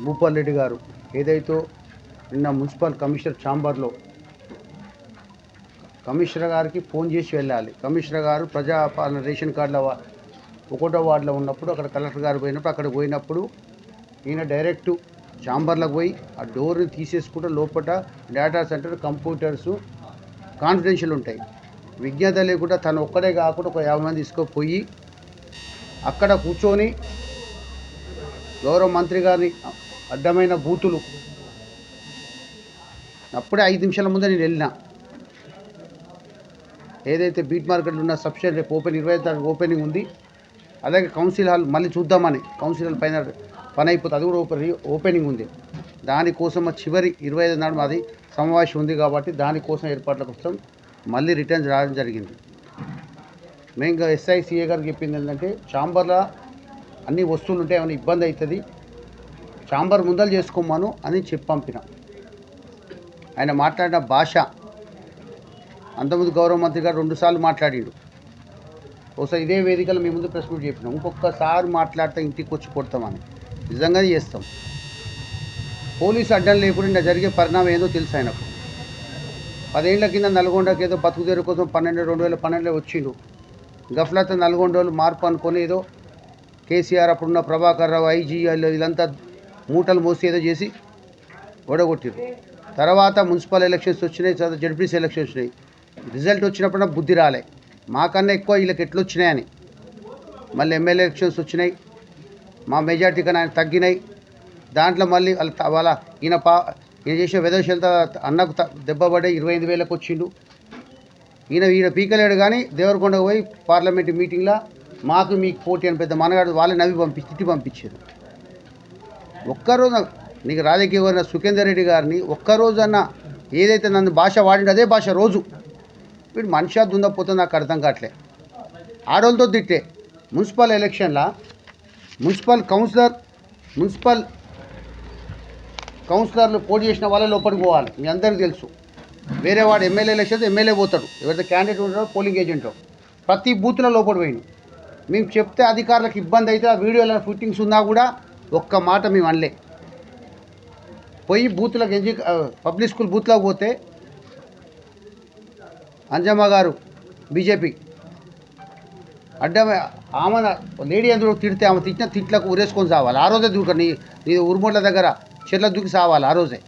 భూపాల్ రెడ్డి గారు ఏదైతే నిన్న మున్సిపల్ కమిషనర్ ఛాంబర్లో కమిషనర్ గారికి ఫోన్ చేసి వెళ్ళాలి. కమిషనర్ గారు ప్రజాపాలన రేషన్ కార్డుల ఒకటో వార్డులో ఉన్నప్పుడు అక్కడ కలెక్టర్ గారు పోయినప్పుడు అక్కడికి పోయినప్పుడు ఈయన డైరెక్టు ఛాంబర్లకు పోయి ఆ డోర్ని తీసేసుకుంటే లోపల డేటా సెంటర్ కంప్యూటర్సు కాన్ఫిడెన్షియల్ ఉంటాయి. విజ్ఞత లేకుండా తను ఒక్కడే కాకుండా ఒక 50 మంది తీసుకుపోయి అక్కడ కూర్చొని గౌరవ మంత్రి గారిని అడ్డమైన బూతులు అప్పుడే 5 నిమిషాల ముందే నేను వెళ్ళిన ఏదైతే బీట్ మార్కెట్లో ఉన్న సబ్స్టేషన్ రేపు 25 తారీఖు ఓపెనింగ్ ఉంది. అలాగే కౌన్సిల్ హాల్ మళ్ళీ చూద్దామని కౌన్సిల్ హాల్ పైన పని అయిపోతుంది, అది కూడా ఓపెనింగ్ ఉంది. దానికోసం చివరి 25 నాడు మాది సమావేశం ఉంది కాబట్టి దానికోసం ఏర్పాట్ల కోసం మళ్ళీ రిటర్న్ రావడం జరిగింది. మేము ఎస్ఐ సిఏ గారికి చెప్పింది ఏంటంటే ఛాంబర్లో అన్ని వస్తువులు ఉంటాయి, ఏమైనా ఇబ్బంది అవుతుంది, ఛాంబర్ ముందలు చేసుకోమను అని చెప్పి పంపిన. ఆయన మాట్లాడిన భాష అంతకుముందు గౌరవ మంత్రి గారు 2 సార్లు మాట్లాడిండు. ఒకసారి ఇదే వేదికలో మీ ముందు ప్రెస్ మీట్ చెప్పినాం, ఇంకొకసారి మాట్లాడితే ఇంటికి వచ్చి కొడతామని. నిజంగా చేస్తాం. పోలీసు అడ్డం లేకుండా జరిగే పరిణామం ఏదో తెలుసు ఆయనకు. 10 ఏళ్ల కింద నల్గొండకి ఏదో బతుకుదేరు కోసం 2012లో వచ్చిండు. గఫ్లత నల్గొండలు మార్పు అనుకొని ఏదో కేసీఆర్ అప్పుడున్న ప్రభాకర్ రావు ఐజీ వీళ్ళంతా మూటలు మోసి ఏదో చేసి ఓడగొట్టిరు. తర్వాత మున్సిపల్ ఎలక్షన్స్ వచ్చినాయి, తర్వాత జడ్పీసీ ఎలక్షన్స్ వచ్చినాయి. రిజల్ట్ వచ్చినప్పుడు నాకు బుద్ధి రాలే, మాకన్నా ఎక్కువ వీళ్ళకి ఎట్లా వచ్చినాయని. మళ్ళీ ఎమ్మెల్యే ఎలక్షన్స్ వచ్చినాయి, మా మెజార్టీ కన్నా ఆయన తగ్గినాయి. దాంట్లో మళ్ళీ వాళ్ళ ఈయన చేసే విదేశాలతో అన్నకు దెబ్బపడే 25,000కు వచ్చిండు. ఈయన పీకలేడు. కానీ దేవరకొండకు పోయి పార్లమెంటు మీటింగ్లో మాకు మీకు పోటీ అని పెద్ద మనగాడు వాళ్ళని నవ్వి తిట్టి పంపించారు. ఒక్కరోజు నీకు రాజకీయ వర్గ సుఖేందర్ రెడ్డి గారిని ఒక్కరోజన్నా ఏదైతే నన్ను భాష వాడిండు అదే భాష రోజు వీడు మనిషి దుందపోతే నాకు అర్థం కావట్లే. ఆడోళ్ళతో తిట్టే మున్సిపల్ ఎలక్షన్లో మున్సిపల్ కౌన్సిలర్లు పోటీ చేసిన వాళ్ళే లోపలికి పోవాలి. మీ అందరికీ తెలుసు. వేరే వాడు ఎమ్మెల్యే ఎలక్షన్ ఎమ్మెల్యే పోతాడు, ఎవరైతే క్యాండిడేట్ ఉంటాడో పోలింగ్ ఏజెంటో ప్రతి బూత్లో లోపలి పోయిండు. మేము చెప్తే అధికారులకు ఇబ్బంది అయితే ఆ వీడియోలో ఫుట్టింగ్స్ ఉన్నా కూడా ఒక్క మాట మేము అనలే. పోయి బూత్లకు పబ్లిక్ స్కూల్ బూత్లోకి పోతే అంజమ్మ గారు బీజేపీ అడ్డమే ఆమె లేడీ అందరూ తిడితే ఆమె తిట్టిన తిట్లకు ఉరేసుకొని సావాలి. ఆ రోజే దూక నీ ఉరుమూట్ల దగ్గర చెట్ల దూకి సావాలి ఆ రోజే.